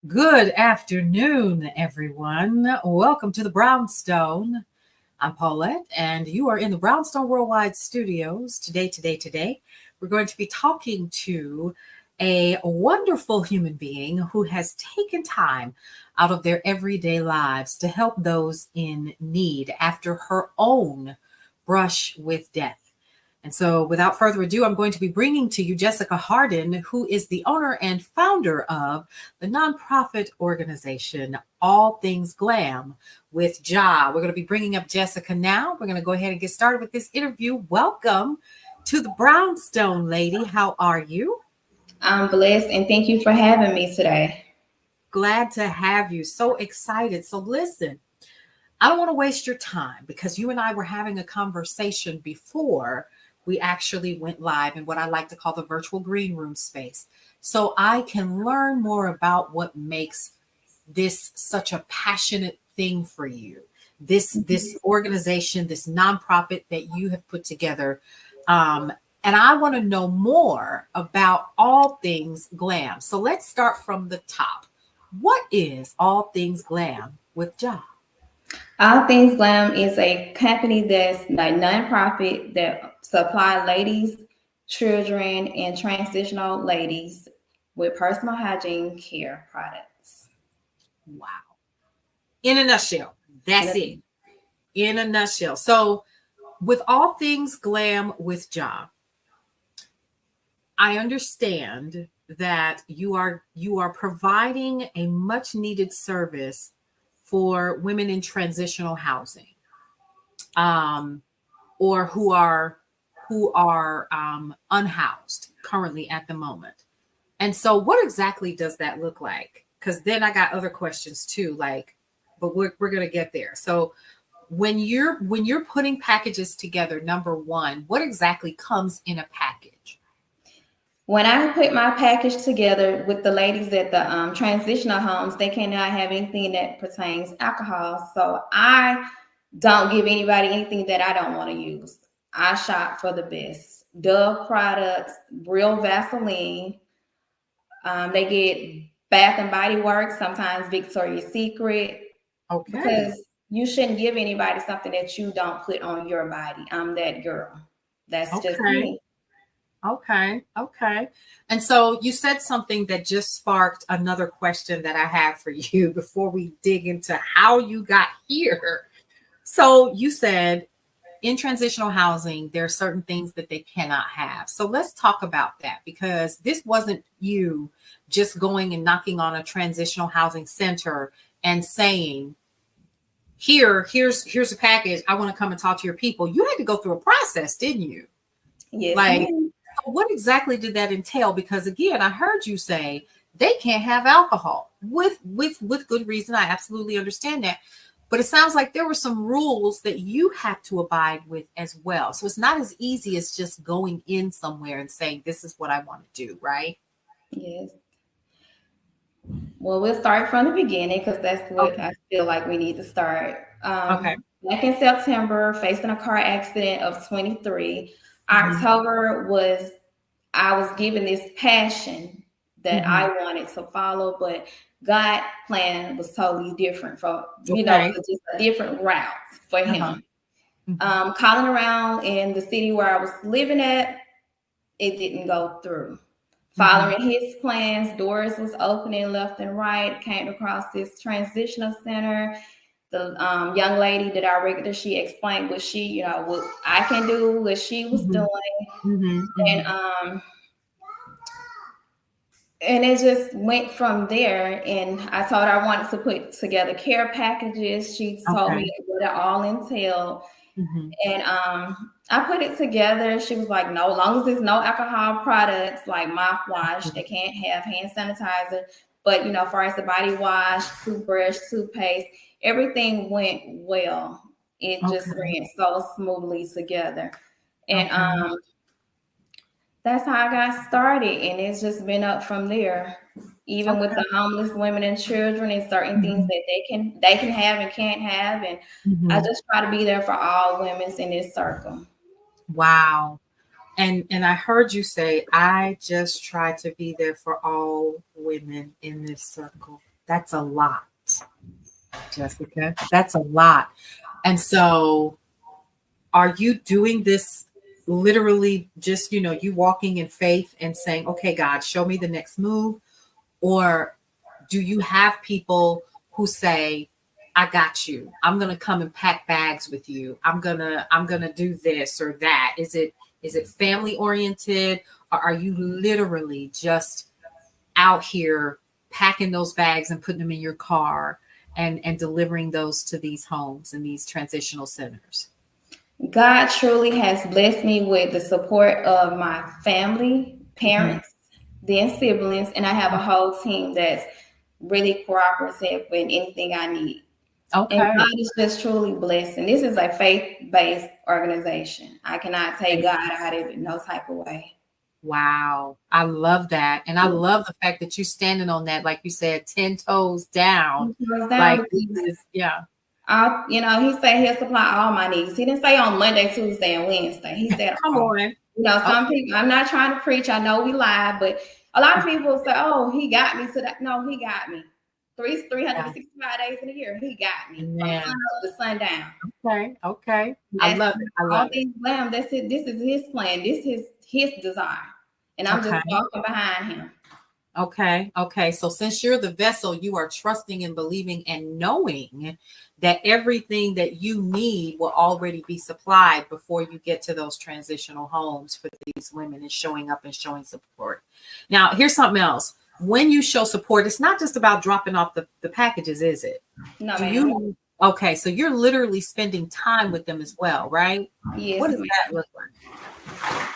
Good afternoon, everyone. Welcome to the Brownstone. I'm Paulette, and you are in the Brownstone Worldwide Studios. Today, we're going to be talking to a wonderful human being who has taken time out of their everyday lives to help those in need after her own brush with death. And so, without further ado, I'm going to be bringing to you Jessica Hardin, who is the owner and founder of the nonprofit organization All Things Glam with Ja. We're going to be bringing up Jessica now. We're going to go ahead and get started with this interview. Welcome to the Brownstone, lady. How are you? I'm blessed, and thank you for having me today. Glad to have you. So excited. So, listen, I don't want to waste your time because you and I were having a conversation before we actually went live in what I like to call the virtual green room space. So I can learn more about what makes this such a passionate thing for you. This organization, this nonprofit that you have put together. And I want to know more about All Things Glam. So let's start from the top. What is All Things Glam with Ja? All Things Glam is a company that's a nonprofit that supply ladies, children, and transitional ladies with personal hygiene care products. Wow. In a nutshell, that's it. In a nutshell. So, with All Things Glam with Ja, I understand that you are providing a much needed service for women in transitional housing, um, or who are unhoused currently at the moment. And so, what exactly does that look like? Because then I got other questions too, like, but we're gonna get there. So, when you're putting packages together, number one, what exactly comes in a package? When I put my package together with the ladies at the transitional homes, they cannot have anything that pertains alcohol. So I don't give anybody anything that I don't want to use. I shop for the best. Dove products, real Vaseline. They get Bath and Body Works, sometimes Victoria's Secret, Okay. because you shouldn't give anybody something that you don't put on your body. I'm that girl. That's just Okay. me. Okay. And so you said something that just sparked another question that I have for you before we dig into how you got here. So you said in transitional housing, there are certain things that they cannot have. So let's talk about that because this wasn't you just going and knocking on a transitional housing center and saying, here's a package. I want to come and talk to your people. You had to go through a process, didn't you? Yes, Like, ma'am. what exactly did that entail? Because again, I heard you say they can't have alcohol with good reason. I absolutely understand that. But it sounds like there were some rules that you have to abide with as well. So it's not as easy as just going in somewhere and saying, this is what I want to do, right? Yes. Well, we'll start from the beginning because that's what Okay. I feel like we need to start. Okay. Back in September, facing a car accident of 23. Hmm. October was I was given this passion that I Hmm. wanted to follow, but God' plan was totally different for Okay. just a different route for Uh-huh. Him. Hmm. Calling around in the city where I was living at, it didn't go through. Hmm. Following his plans, doors was opening left and right. Came across this transitional center. The young lady that I regular, she explained what what I can do, what she was Hmm. doing, Hmm. and Hmm. it just went from there. And I told her I wanted to put together care packages. She told Okay. me what it all entailed. Hmm. And I put it together. She was like, no, as long as there's no alcohol products like mouthwash, they can't have hand sanitizer. But far as the body wash, toothbrush, toothpaste, everything went well. It just Okay. ran so smoothly together. And Okay. that's how I got started. And it's just been up from there. Even with Okay. the homeless women and children and certain things Hmm. that they can have and can't have. And I Hmm. just try to be there for all women in this circle. Wow. And I heard you say, I just try to be there for all women in this circle. That's a lot, Jessica. That's a lot. And so are you doing this literally just, you walking in faith and saying, okay, God, show me the next move? Or do you have people who say, I got you. I'm going to come and pack bags with you. I'm going to do this or that. Is it family oriented, or are you literally just out here packing those bags and putting them in your car and delivering those to these homes and these transitional centers? God truly has blessed me with the support of my family, parents, then siblings, and I have a whole team that's really cooperative with anything I need. And Okay. God is just truly blessed. And this is a faith-based organization. I cannot take God out of it no type of way. Wow. I love that. And I love the fact that you're standing on that, like you said, 10 toes down. Like, this is, yeah. He said he'll supply all my needs. He didn't say on Monday, Tuesday, and Wednesday. He said, Come on. Some people, I'm not trying to preach. I know we lie, but a lot of people say, oh, he got me to that. No, he got me. 365 days in a year, he got me. Yeah. From sun up to sundown. Okay. I love it. All Things Glam, that's it. This is his plan. This is his desire. And I'm just walking behind him. Okay. So since you're the vessel, you are trusting and believing and knowing that everything that you need will already be supplied before you get to those transitional homes for these women, and showing up and showing support. Now, here's something else. When you show support, it's not just about dropping off the packages, is it? No, ma'am. Okay, so you're literally spending time with them as well, right? Yes. What does that look like?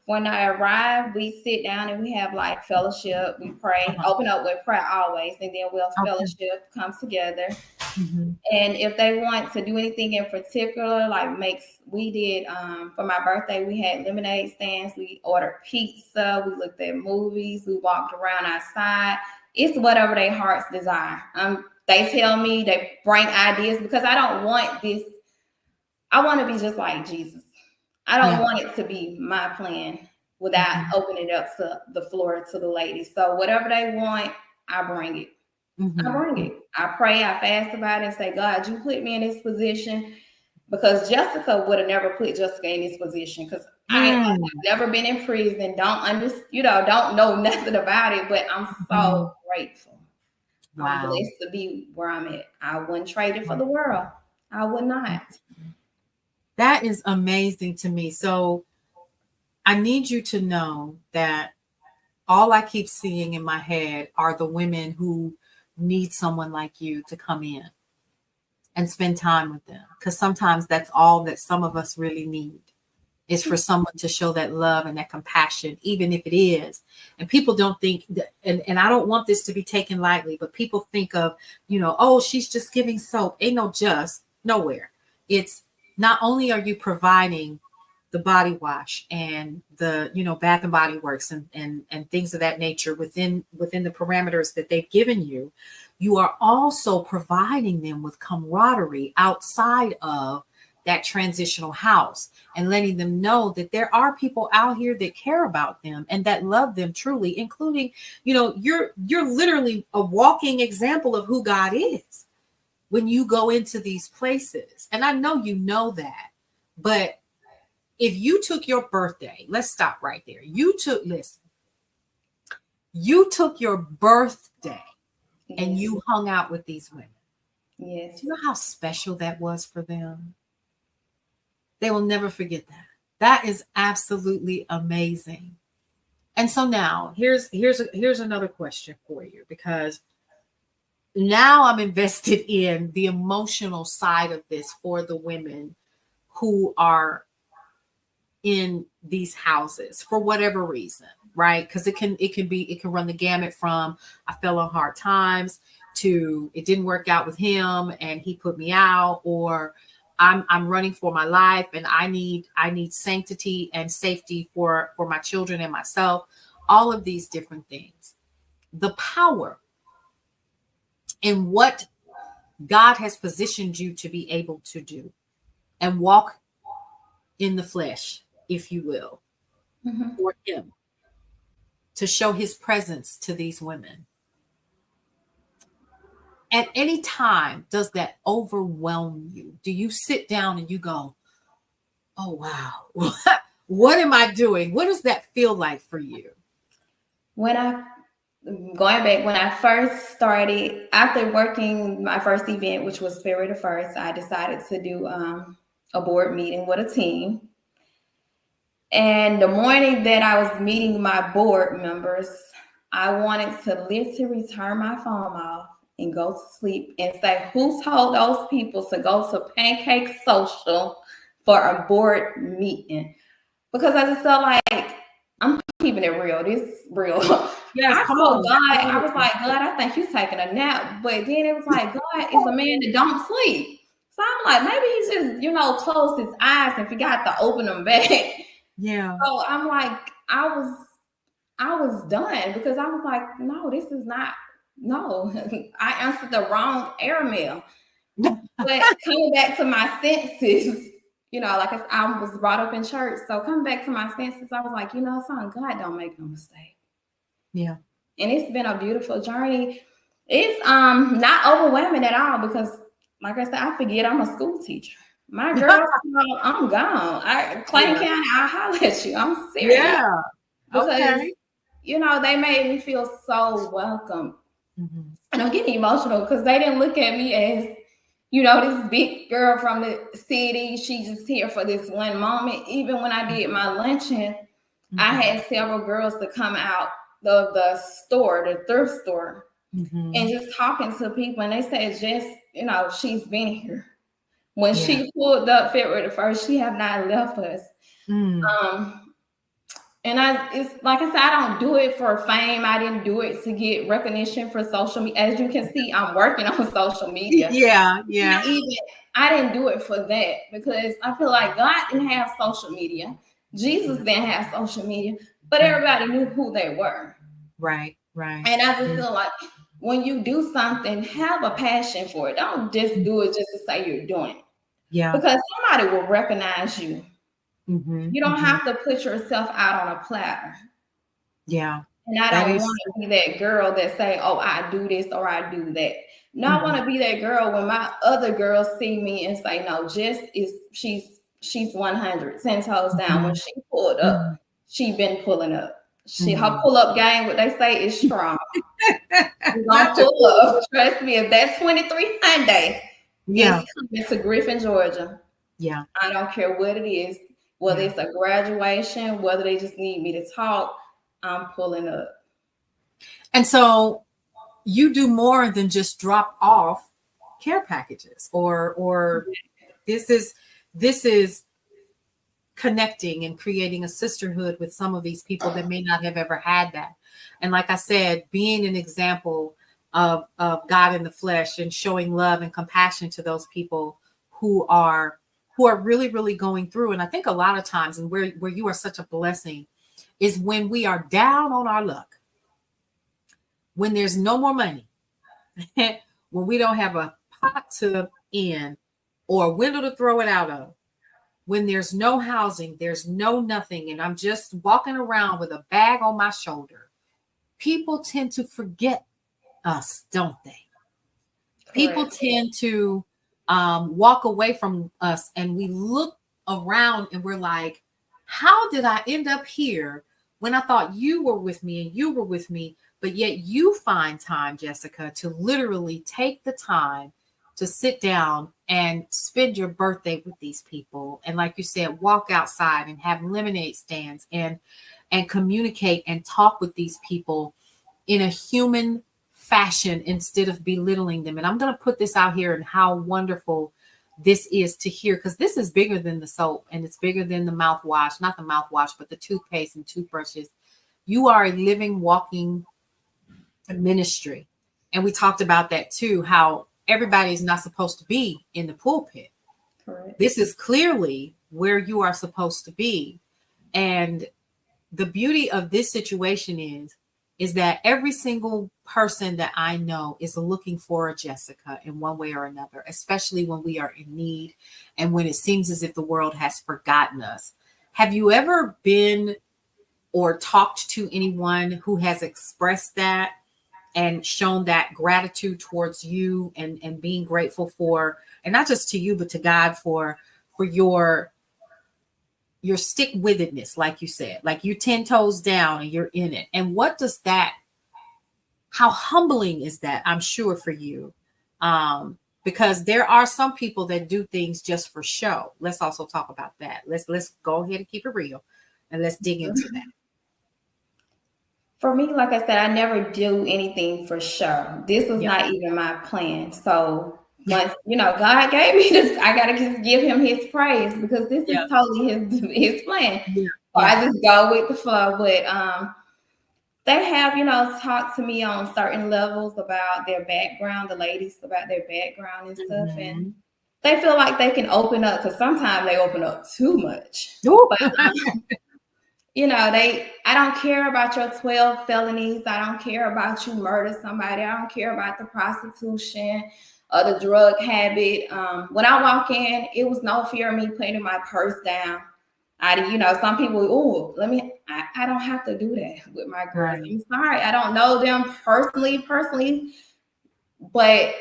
When I arrive, we sit down and we have like fellowship. We pray, open up with prayer always, and then we'll fellowship, come together. And if they want to do anything in particular, like we did for my birthday, we had lemonade stands, we ordered pizza, we looked at movies, we walked around outside. It's whatever their hearts desire. They tell me, they bring ideas, because I don't want this. I want to be just like Jesus. I don't want it to be my plan without opening it up to the floor to the ladies. So whatever they want, I bring it. I bring it. I pray, I fast about it, and say, God, you put me in this position, because Jessica would have never put Jessica in this position, because I've never been in prison, don't know nothing about it, but I'm so grateful. Wow. I'm blessed to be where I'm at. I wouldn't trade it for the world. I would not. That is amazing to me. So I need you to know that all I keep seeing in my head are the women who need someone like you to come in and spend time with them. Because sometimes that's all that some of us really need, is for someone to show that love and that compassion, even if it is. And people don't think that, and I don't want this to be taken lightly, but people think of, oh, she's just giving soap. Ain't no just nowhere. It's not only are you providing the body wash and the, Bath and Body Works and things of that nature within the parameters that they've given you, you are also providing them with camaraderie outside of that transitional house, and letting them know that there are people out here that care about them and that love them truly, including, you're literally a walking example of who God is when you go into these places. And I know you know that, but if you took your birthday, let's stop right there. You took your birthday and you hung out with these women. Yes. Do you know how special that was for them? They will never forget that. That is absolutely amazing. And so now here's another question for you, because now I'm invested in the emotional side of this for the women who are in these houses for whatever reason, right? Because it can run the gamut from I fell on hard times to it didn't work out with him and he put me out, or I'm running for my life and I need sanctity and safety for my children and myself. All of these different things. The power in what God has positioned you to be able to do and walk in the flesh, if you will, for him to show his presence to these women. At any time, does that overwhelm you? Do you sit down and you go, oh, wow, what am I doing? What does that feel like for you? When I going back when I first started, after working my first event, which was February the 1st, I decided to do a board meeting with a team. And the morning that I was meeting my board members, I wanted to literally turn my phone off and go to sleep and say, who told those people to go to Pancake Social for a board meeting? Because I just felt like I'm keeping it real. This is real. Yes, I come told on. God, I was like, God, I think you're taking a nap. But then it was like, God is a man that don't sleep. So I'm like, maybe he's just, closed his eyes and forgot to open them back. Yeah. So I'm like, I was done because I was like, no, this is not, no, I answered the wrong airmail. But coming back to my senses, like I was brought up in church. So coming back to my senses, I was like, son, God don't make no mistake. Yeah. And it's been a beautiful journey. It's not overwhelming at all because, like I said, I forget I'm a school teacher. My girl, I'm gone. Clayton County, I'll holler at you. I'm serious. Yeah. Because, Okay. they made me feel so welcome. Mm-hmm. And I'm getting emotional because they didn't look at me as, this big girl from the city. She just here for this one moment. Even when I did my luncheon, I had several girls to come out of the store, the thrift store, and just talking to people. And they said, she's been here. When she pulled up February the 1st, she have not left us. And it's like I said, I don't do it for fame. I didn't do it to get recognition for social media. As you can see, I'm working on social media. Yeah. I didn't do it for that because I feel like God didn't have social media. Jesus didn't have social media, but everybody knew who they were. Right. And I just feel like when you do something, have a passion for it. Don't just do it just to say you're doing it. Yeah. Because somebody will recognize you. You don't have to put yourself out on a platter. Yeah. And I don't want to be that girl that say, oh, I do this or I do that. No, I want to be that girl when my other girls see me and say, no, she's 100, 10 toes down. When she pulled up, she been pulling up. Her pull-up game, what they say, is strong. She's gonna pull up. Trust me, if that's 23 Hyundai, it's coming to Griffin, Georgia. Yeah. I don't care what it is, whether it's a graduation, whether they just need me to talk, I'm pulling up. And so you do more than just drop off care packages or this is connecting and creating a sisterhood with some of these people that may not have ever had that. And like I said, being an example of God in the flesh and showing love and compassion to those people who are really, really going through. And I think a lot of times, and where you are such a blessing, is when we are down on our luck, when there's no more money, when we don't have a pot to end or a window to throw it out of, when there's no housing, there's no nothing, and I'm just walking around with a bag on my shoulder, people tend to forget us, don't they? Correct. People tend to walk away from us, and we look around and we're like, how did I end up here when I thought you were with me and you were with me? But yet you find time, Jessica, to literally take the time to sit down and spend your birthday with these people. And like you said, walk outside and have lemonade stands and communicate and talk with these people in a human fashion instead of belittling them. And I'm going to put this out here and how wonderful this is to hear, because this is bigger than the soap and it's bigger than the mouthwash, not the mouthwash, but the toothpaste and toothbrushes. You are a living, walking ministry. And we talked about that too, how everybody is not supposed to be in the pulpit. Correct. This is clearly where you are supposed to be. And the beauty of this situation is that every single person that I know is looking for a Jessica in one way or another, especially when we are in need and when it seems as if the world has forgotten us. Have you ever been or talked to anyone who has expressed that and shown that gratitude towards you, and being grateful for, and not just to you, but to God for your stick with itness, like you said, like you 10 toes down and you're in it. And what does that, how humbling is that? I'm sure for you. Because there are some people that do things just for show. Let's also talk about that. Let's go ahead and keep it real, and let's dig into that. For me, like I said, I never do anything for show. This was Yeah. not even my plan. So once God gave me this, I gotta just give him his praise because this Yeah. is totally his plan. Yeah. So Yeah. I just go with the flow. But they have, talked to me on certain levels about their background, the ladies about their background and stuff. And Mhm. they feel like they can open up because sometimes they open up too much. Ooh. But I don't care about your 12 felonies. I don't care about you murder somebody. I don't care about the prostitution or the drug habit. When I walk in, it was no fear of me putting my purse down. Some people, I don't have to do that with my girls. Right. I'm sorry. I don't know them personally, but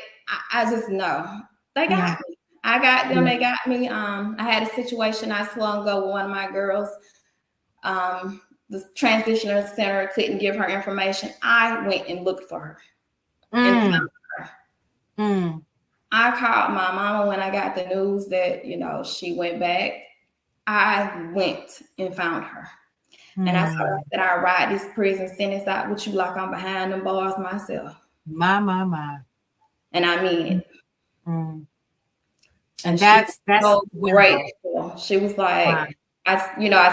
I just know they got Yeah. me. I got them. Yeah. They got me. I had a situation not so long ago with one of my girls. The transitional center couldn't give her information. I went and looked for her and Mm. found her. Mm. I called my mama when I got the news that, she went back. I went and found her. And I told her, I said, I ride this prison sentence out with you like I'm behind them bars myself. My. And I mean it. Mm. And that's so wow. grateful. She was like, Wow. I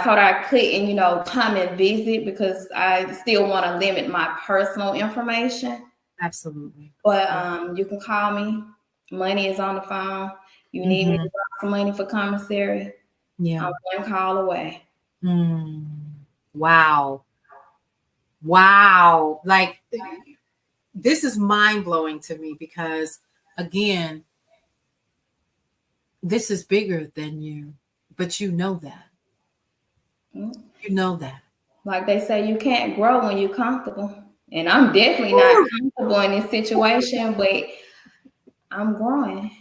told her I couldn't, come and visit because I still want to limit my personal information. Absolutely. But you can call me. Money is on the phone. You need me to drop some money for commissary. Yeah. I'm one call away. Wow. Wow. Like, this is mind blowing to me because, again, this is bigger than you, but you know that. You know that. Like they say, you can't grow when you're comfortable. And I'm definitely not comfortable in this situation, but I'm growing.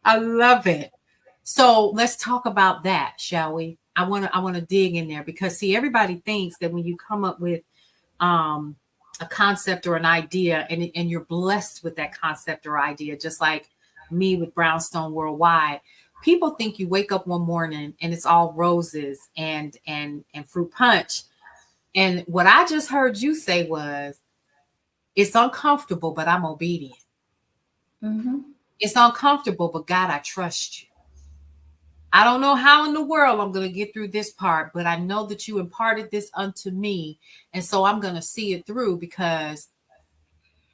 I love it. So let's talk about that, shall we? I want to dig in there because, see, everybody thinks that when you come up with a concept or an idea, and you're blessed with that concept or idea, just like me with Brownstone Worldwide, people think you wake up one morning and it's all roses and fruit punch. And what I just heard you say was, it's uncomfortable, but I'm obedient. Mm-hmm. It's uncomfortable, but God, I trust you. I don't know how in the world I'm going to get through this part, but I know that you imparted this unto me. And so I'm going to see it through because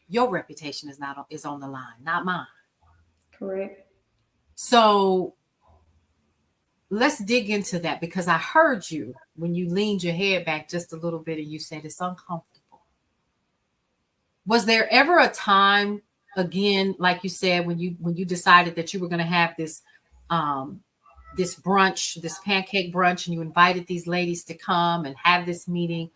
your reputation is on the line, not mine. Correct. So let's dig into that because I heard you when you leaned your head back just a little bit and you said it's uncomfortable. Was there ever a time, again, like you said, when you decided that you were going to have this brunch, this pancake brunch, and you invited these ladies to come and have this meeting?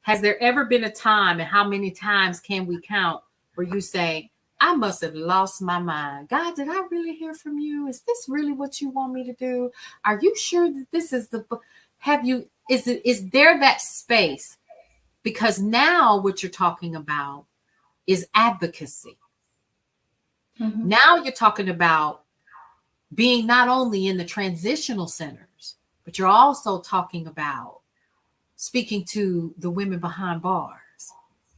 Has there ever been a time, and how many times can we count, where you say, I must have lost my mind. God, did I really hear from you? Is this really what you want me to do? Are you sure that this is is there that space? Because now what you're talking about is advocacy. Mm-hmm. Now you're talking about being not only in the transitional centers, but you're also talking about speaking to the women behind bars.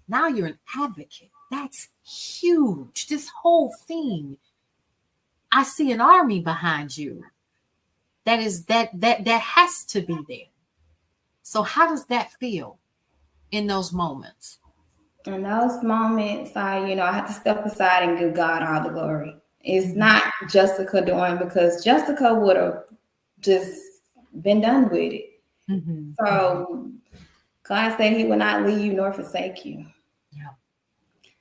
Now you're an advocate. That's huge. This whole thing, I see an army behind you. That has to be there. So how does that feel in those moments? In those moments, I have to step aside and give God all the glory. It's not Jessica doing because Jessica would have just been done with it. So God said he will not leave you nor forsake you. Yeah.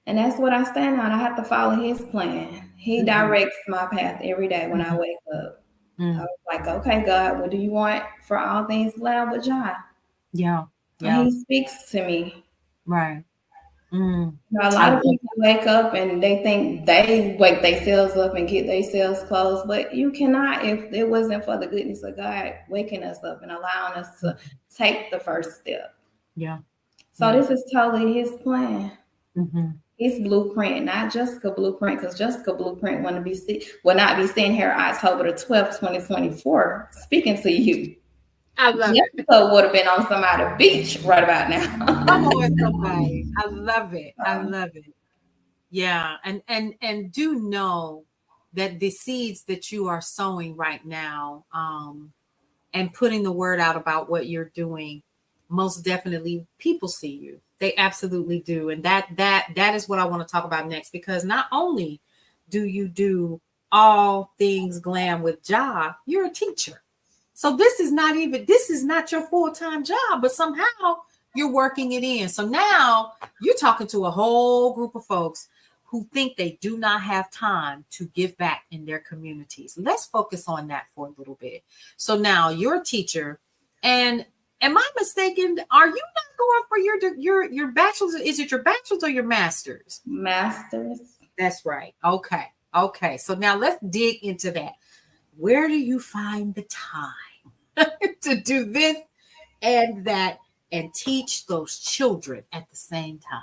And that's what I stand on. I have to follow his plan. He directs my path every day when I wake up. I was like, okay, God, what do you want for All Things Glam with John? Yeah. And he speaks to me. Right. Mm. Now, a I lot of love people wake up and they think they wake themselves up and get themselves clothes, but you cannot if it wasn't for the goodness of God waking us up and allowing us it. to take the first step. Yeah. So Yeah. this is totally His plan. Mm-hmm. His blueprint, not Jessica blueprint, because Jessica blueprint will not be sitting here October the 12th, 2024, speaking to you. I love it. Jessica would have been on somebody's beach right about Come now. on, somebody. I love it. I love it. Yeah. And do know that the seeds that you are sowing right now, and putting the word out about what you're doing, most definitely people see you. They absolutely do. And that is what I want to talk about next, because not only do you do all things glam with job, you're a teacher. So this is not your full-time job, but somehow you're working it in. So now you're talking to a whole group of folks who think they do not have time to give back in their communities. Let's focus on that for a little bit. So now you're a teacher, and am I mistaken? Are you not going for your bachelor's? Is it your bachelor's or your master's? Masters. That's right. Okay. Okay. So now let's dig into that. Where do you find the time to do this and that and teach those children at the same time?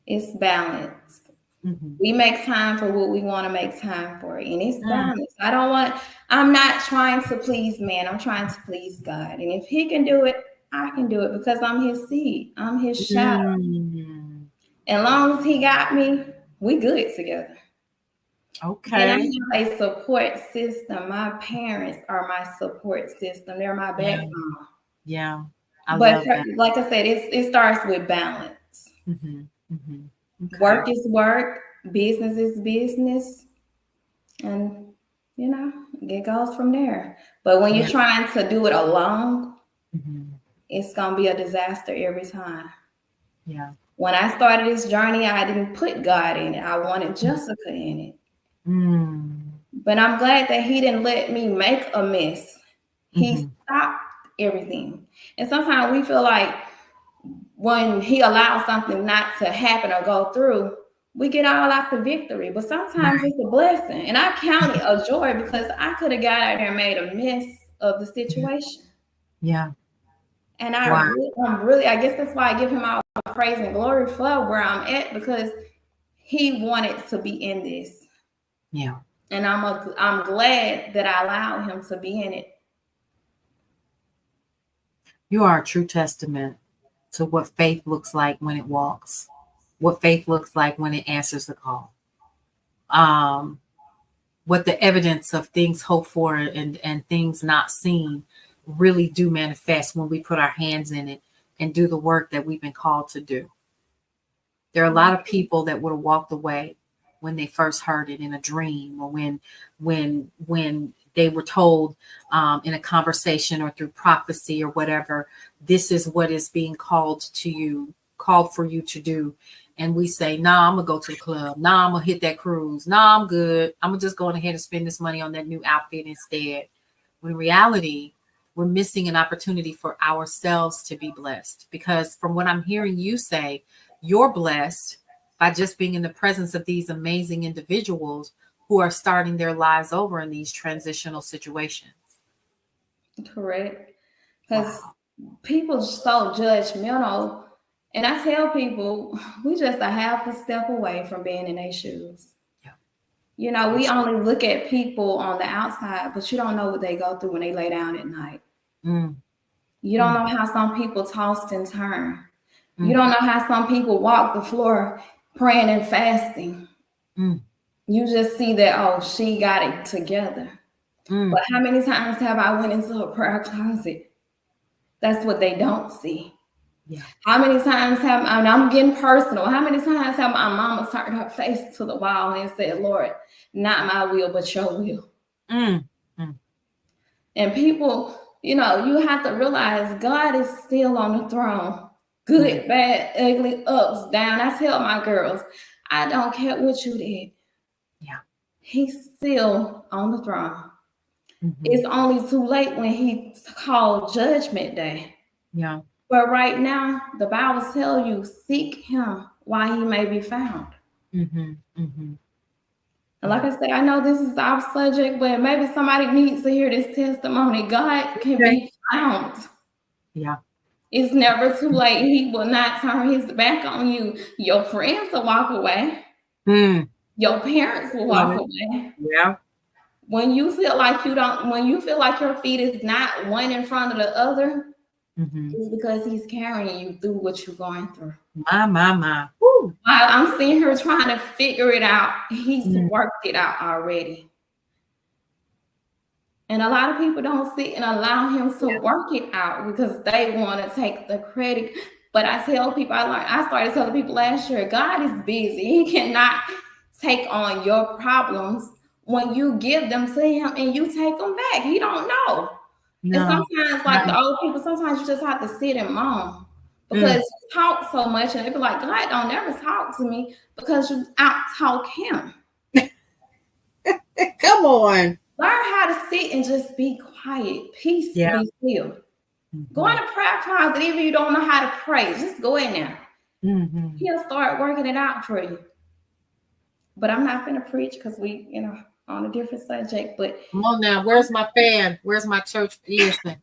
It's balance. Mm-hmm. We make time for what we want to make time for, and it's Mm. balance. I'm not trying to please man, I'm trying to please God. And if He can do it, I can do it because I'm His seed, I'm His child. Mm. And long as He got me, we good together. And Okay. I have a support system. My parents are my support system, they're my Yeah. backbone. Yeah. I But love that. like I said, it starts with balance. Mm-hmm. Mm-hmm. Okay. Work is work, business is business, and it goes from there. But when you're Yeah. trying to do it alone, Mm-hmm. it's gonna be a disaster every time. Yeah. When I started this journey, I didn't put God in it. I wanted Jessica in it. Mm. But I'm glad that He didn't let me make a mess. He Mm-hmm. stopped everything. And sometimes we feel like when He allows something not to happen or go through, we get all out the victory. But sometimes Right. it's a blessing. And I count it a joy because I could have got out there and made a mess of the Yeah. situation. Yeah. And Wow. I guess that's why I give Him all praise and glory for where I'm at, because He wanted to be in this. Yeah. And I'm glad that I allowed Him to be in it. You are a true testament to what faith looks like when it walks, what faith looks like when it answers the call. Um, what the evidence of things hoped for and things not seen really do manifest when we put our hands in it and do the work that we've been called to do. There are a lot of people that would have walked away when they first heard it in a dream, or when they were told in a conversation or through prophecy or whatever, this is what is being called for you to do. And we say, nah, I'm gonna go to the club. Nah, I'm gonna hit that cruise. Nah, I'm good. I'm gonna just go ahead and spend this money on that new outfit instead. When in reality, we're missing an opportunity for ourselves to be blessed. Because from what I'm hearing you say, you're blessed by just being in the presence of these amazing individuals who are starting their lives over in these transitional situations. Correct. Because Wow. people so judgmental. And I tell people, we just a half a step away from being in their shoes. Yeah. We only look at people on the outside, but you don't know what they go through when they lay down at night. Mm, You don't mm, know how some people tossed and turn. You mm, don't know how some people walk the floor praying and fasting. mm, You just see that, oh, she got it together. mm. But how many times have I went into a prayer closet? That's what they don't see. Yeah. How many times and I'm getting personal, how many times have my mama turned her face to the wall and said, Lord, not my will, but your will? Mm, mm. And people, you have to realize God is still on the throne. Yeah. Good, bad, ugly, ups, down. I tell my girls, I don't care what you did. Yeah. He's still on the throne. Mm-hmm. It's only too late when He called Judgment Day. Yeah. But right now, the Bible tells you, seek Him why he may be found. Mm-hmm. Mm-hmm. And like I said, I know this is off subject, but maybe somebody needs to hear this testimony. God can be found. Yeah. It's never too late. He will not turn his back on you. Your friends will walk away. Your parents will walk away. Yeah. When you feel like when you feel like your feet is not one in front of the other, it's because he's carrying you through what you're going through. My. While I'm sitting here trying to figure it out, he's worked it out already. And a lot of people don't sit and allow him to work it out because they want to take the credit. But I tell people, I started telling people last year, God is busy. He cannot take on your problems when you give them to him and you take them back. He don't know. No, and sometimes, like the old people, sometimes you just have to sit and moan because you talk so much and they be like, God don't never talk to me because you out-talk him. Come on. Learn how to sit and just be quiet. Peace, be still. Go in the prayer closet, even if you don't know how to pray. Just go in there. He'll start working it out for you. But I'm not going to preach because we, on a different subject. But come on now. Where's my fan? Where's my church? Listen.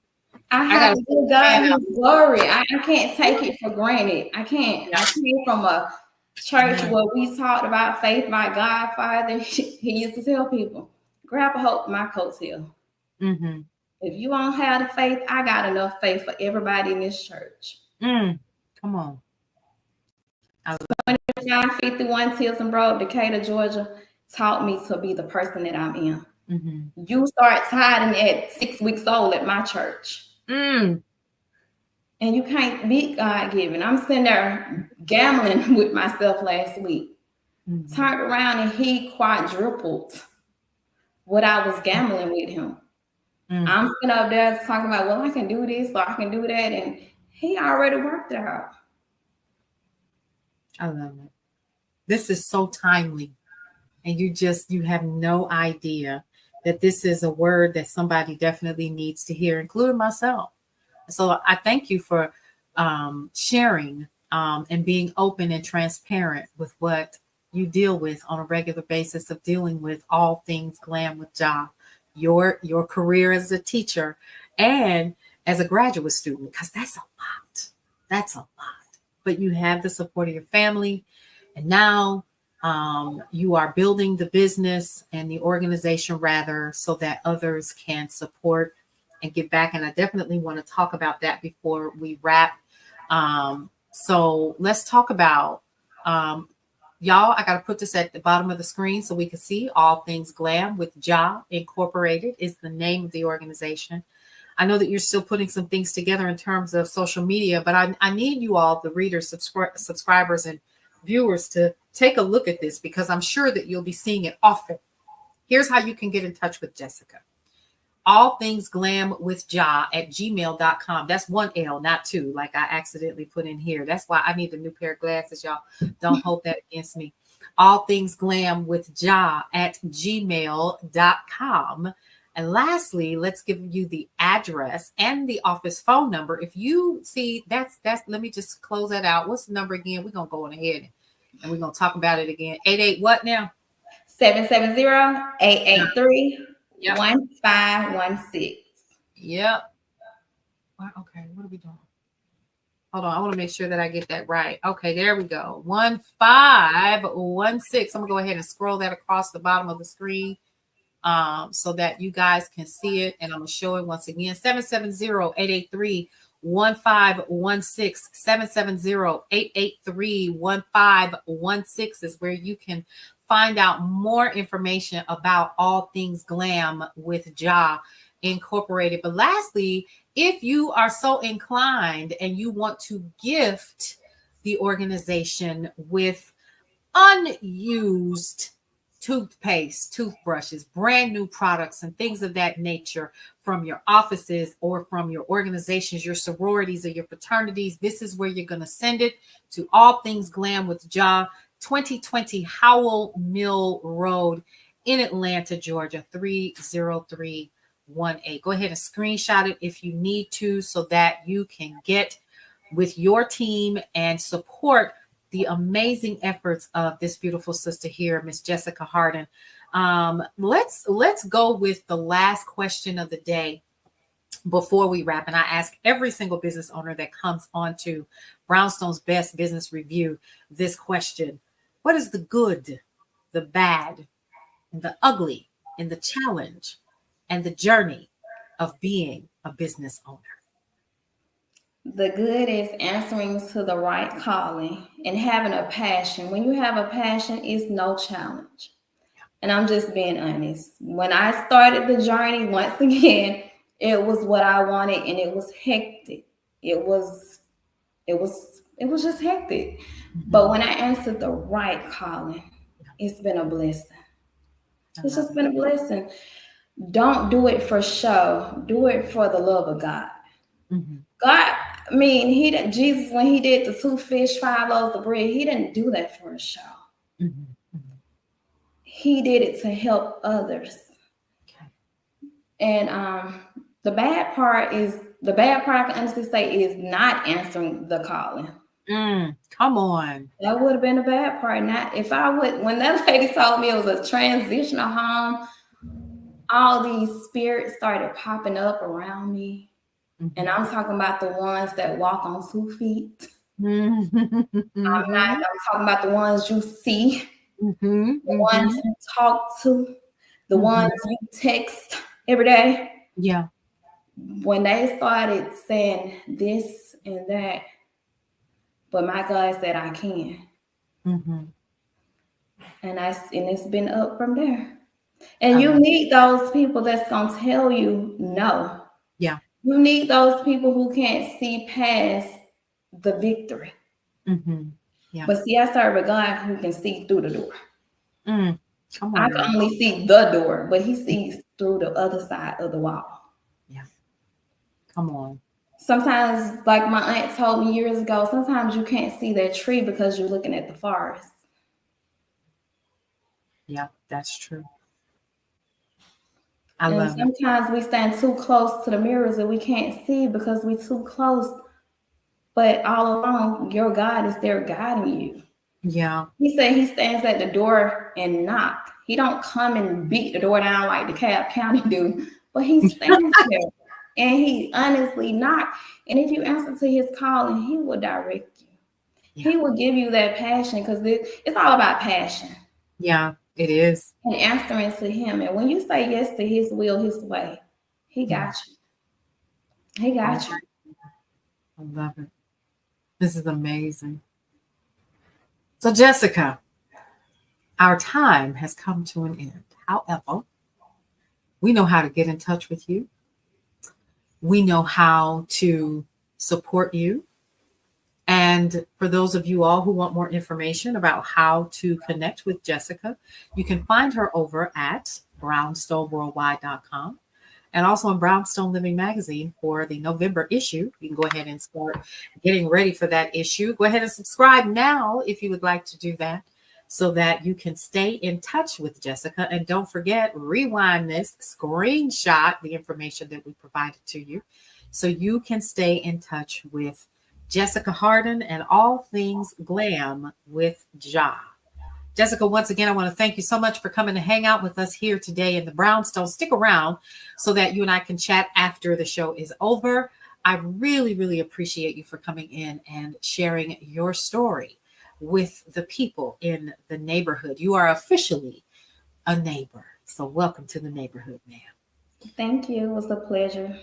I have to give God his glory. I can't take it for granted. I can't. I came from a church where we talked about faith. My godfather, he used to tell people, grab a hold of my coattail. If you don't have the faith, I got enough faith for everybody in this church. Come on. 51 Tilson Road, Decatur, Georgia, taught me to be the person that I'm in. You start tithing at 6 weeks old at my church. And you can't be God-given. I'm sitting there gambling with myself last week. Turned around and he quadrupled what I was gambling with him. I'm sitting up there talking about, well, I can do this or I can do that. And he already worked it out. I love it. This is so timely. And you have no idea that this is a word that somebody definitely needs to hear, including myself. So I thank you for sharing and being open and transparent with what you deal with on a regular basis of dealing with all things glam with Jah, your career as a teacher and as a graduate student, because that's a lot. That's a lot. But you have the support of your family. And now you are building the business and the organization rather so that others can support and give back. And I definitely want to talk about that before we wrap. So let's talk about, y'all, I got to put this at the bottom of the screen so we can see All Things Glam with Jah Incorporated is the name of the organization. I know that you're still putting some things together in terms of social media, but I need you all, the readers, subscribers, and viewers, to take a look at this because I'm sure that you'll be seeing it often. Here's how you can get in touch with Jessica. All Things Glam with Jah at gmail.com. That's 1 L, not 2, like I accidentally put in here. That's why I need a new pair of glasses, y'all. Don't hold that against me. All Things Glam with Jah at gmail.com. And lastly, let's give you the address and the office phone number. If you see that's let me just close that out. What's the number again? We're going to go on ahead and we're going to talk about it again. 88 what now? 770-883-1516. Yep. Okay, what are we doing? Hold on, I want to make sure that I get that right. Okay, there we go. 1516. I'm going to go ahead and scroll that across the bottom of the screen. So that you guys can see it. And I'm going to show it once again. 770-883-1516. 770-883-1516 is where you can find out more information about All Things Glam with Jah Incorporated. But lastly, if you are so inclined and you want to gift the organization with unused toothpaste, toothbrushes, brand new products, and things of that nature from your offices or from your organizations, your sororities or your fraternities, this is where you're going to send it to All Things Glam with Jah, 2020 Howell Mill Road in Atlanta, Georgia, 30318. Go ahead and screenshot it if you need to so that you can get with your team and support the amazing efforts of this beautiful sister here, Miss Jessica Hardin. Let's go with the last question of the day before we wrap. And I ask every single business owner that comes on to Brownstone's Best Business Review this question: what is the good, the bad, and the ugly, and the challenge, and the journey of being a business owner? The good is answering to the right calling and having a passion. When you have a passion, it's no challenge. And I'm just being honest. When I started the journey, once again, it was what I wanted, and it was hectic. It was just hectic. But when I answered the right calling, it's been a blessing. It's just been a blessing. Don't do it for show. Do it for the love of God. Mm-hmm. God, I mean, he didn't. Jesus, when he did the 2 fish, 5 loaves of bread, he didn't do that for a show. Mm-hmm. Mm-hmm. He did it to help others. Okay. And the bad part I can honestly say is not answering the calling. Come on. That would have been a bad part. Not if I would. When that lady told me it was a transitional home, all these spirits started popping up around me. Mm-hmm. And I'm talking about the ones that walk on 2 feet. Mm-hmm. I'm talking about the ones you see, the ones you talk to, the ones you text every day. Yeah. When they started saying this and that, but my God said I can. Mm-hmm. And it's been up from there. And you need those people that's gonna tell you no. Yeah. You need those people who can't see past the victory. Mm-hmm. Yeah. But see, I serve a God who can see through the door. Come on, I can only see the door, but he sees through the other side of the wall. Yeah. Come on. Sometimes, like my aunt told me years ago, sometimes you can't see that tree because you're looking at the forest. Yeah, that's true. Sometimes we stand too close to the mirrors and we can't see because we're too close. But all along, your God is there guiding you. Yeah. He said he stands at the door and knock. He don't come and beat the door down like the DeKalb County do, but he stands there and he honestly knocks. And if you answer to his calling, he will direct you. Yeah. He will give you that passion because it's all about passion. Yeah, it is. And answering to him. And when you say yes to his will, his way, he got you. He got you. I love it. This is amazing. So, Jessica, our time has come to an end. However, we know how to get in touch with you. We know how to support you. And for those of you all who want more information about how to connect with Jessica, you can find her over at brownstoneworldwide.com and also in Brownstone Living Magazine for the November issue. You can go ahead and start getting ready for that issue. Go ahead and subscribe now if you would like to do that so that you can stay in touch with Jessica. And don't forget, rewind this, screenshot the information that we provided to you so you can stay in touch with Jessica Hardin and All Things Glam with Ja. Jessica, once again, I want to thank you so much for coming to hang out with us here today in the Brownstone. Stick around so that you and I can chat after the show is over. I really, really appreciate you for coming in and sharing your story with the people in the neighborhood. You are officially a neighbor. So welcome to the neighborhood, ma'am. Thank you. It was a pleasure.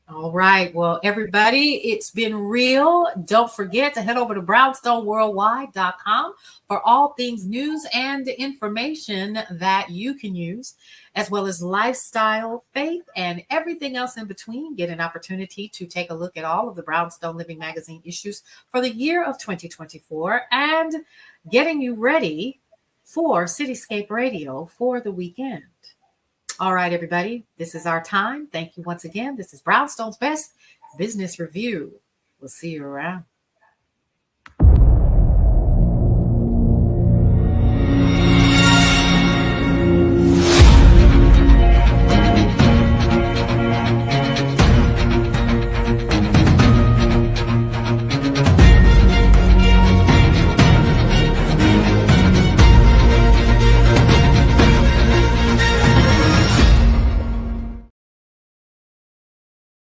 All right. Well, everybody, it's been real. Don't forget to head over to brownstoneworldwide.com for all things news and information that you can use, as well as lifestyle, faith, and everything else in between. Get an opportunity to take a look at all of the Brownstone Living Magazine issues for the year of 2024 and getting you ready for Cityscape Radio for the weekend. All right, everybody, this is our time. Thank you once again. This is Brownstone's Best Business Review. We'll see you around.